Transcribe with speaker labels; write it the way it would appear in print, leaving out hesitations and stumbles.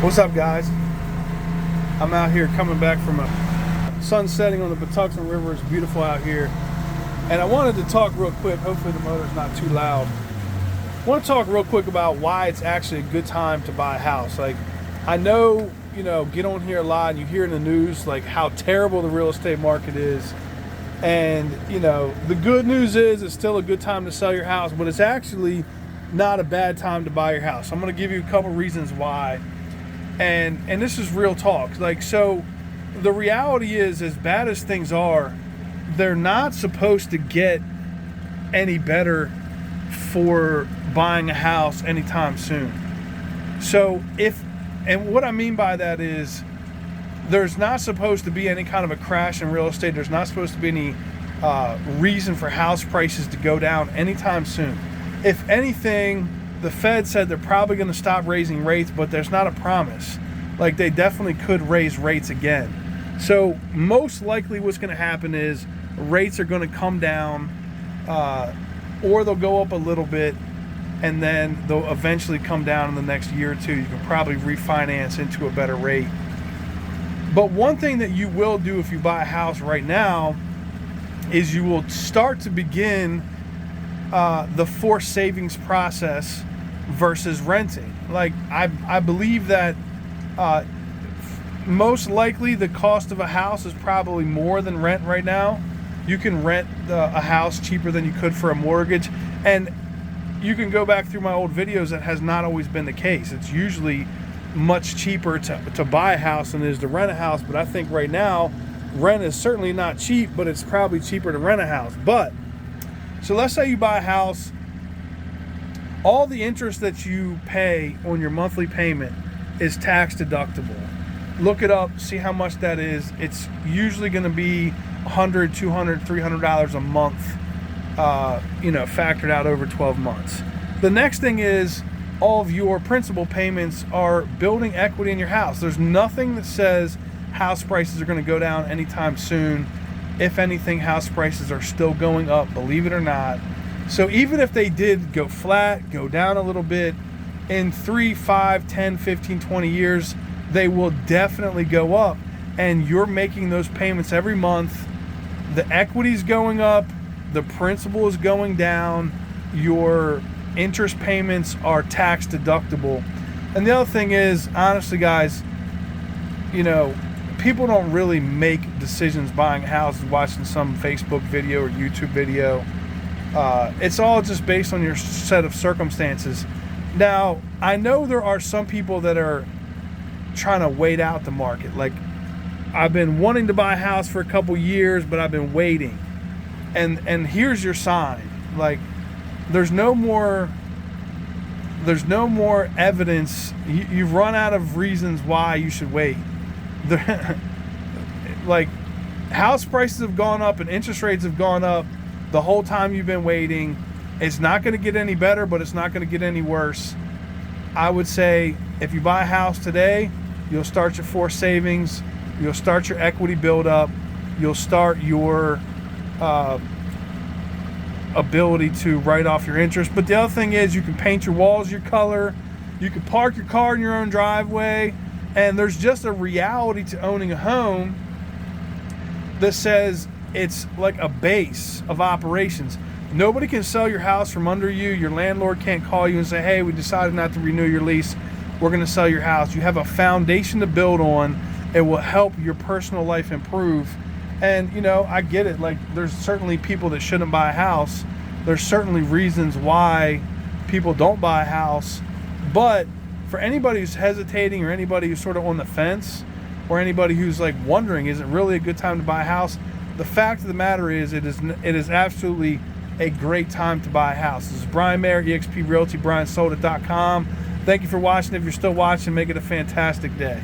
Speaker 1: What's up, guys? I'm out here coming back from a sun setting on the Patuxent River. It's beautiful out here. And I wanted to talk real quick. Hopefully the motor's not too loud. I want to talk real quick about why it's actually a good time to buy a house. Like, I know, get on here a lot and you hear in the news like how terrible the real estate market is. And, the good news is it's still a good time to sell your house, but it's actually not a bad time to buy your house. I'm going to give you a couple reasons why. And this is real talk. So the reality is, as bad as things are, they're not supposed to get any better for buying a house anytime soon. So and what I mean by that is, there's not supposed to be any kind of a crash in real estate. There's not supposed to be any reason for house prices to go down anytime soon. If anything, the Fed said they're probably going to stop raising rates, but there's not a promise. Like, they definitely could raise rates again. So most likely what's going to happen is rates are going to come down, or they'll go up a little bit, and then they'll eventually come down in the next year or two. You can probably refinance into a better rate. But one thing that you will do if you buy a house right now is you will start to begin the forced savings process versus renting. Like, I believe that most likely the cost of a house is probably more than rent right now. You can rent a house cheaper than you could for a mortgage. And you can go back through my old videos. That has not always been the case. It's usually much cheaper to buy a house than it is to rent a house. But I think right now, rent is certainly not cheap, but it's probably cheaper to rent a house. So let's say you buy a house. All the interest that you pay on your monthly payment is tax deductible. Look it up, see how much that is. It's usually going to be $100, $200, $300 a month, factored out over 12 months. The next thing is, all of your principal payments are building equity in your house. There's nothing that says house prices are going to go down anytime soon. If anything, house prices are still going up, believe it or not. So even if they did go flat, go down a little bit, in 3, 5, 10, 15, 20 years, they will definitely go up. And you're making those payments every month. The equity's going up, the principal is going down, your interest payments are tax deductible. And the other thing is, honestly, guys, people don't really make decisions buying houses watching some Facebook video or YouTube video. It's all just based on your set of circumstances. Now, I know there are some people that are trying to wait out the market. Like, I've been wanting to buy a house for a couple years, but I've been waiting. And here's your sign. Like, there's no more evidence. You've run out of reasons why you should wait. Like, house prices have gone up and interest rates have gone up the whole time you've been waiting. It's not going to get any better, but it's not going to get any worse. I would say if you buy a house today, you'll start your forced savings, you'll start your equity buildup, you'll start your ability to write off your interest. But the other thing is, you can paint your walls your color, you can park your car in your own driveway, and there's just a reality to owning a home that says it's like a base of operations. Nobody can sell your house from under you. Your landlord can't call you and say, hey, we decided not to renew your lease. We're going to sell your house. You have a foundation to build on. It will help your personal life improve. And, I get it. Like, there's certainly people that shouldn't buy a house. There's certainly reasons why people don't buy a house. But for anybody who's hesitating, or anybody who's sort of on the fence, or anybody who's like wondering, is it really a good time to buy a house? The fact of the matter is, it is absolutely a great time to buy a house. This is Brian Mayer, eXp Realty, BrianSoldIt.com. Thank you for watching. If you're still watching, make it a fantastic day.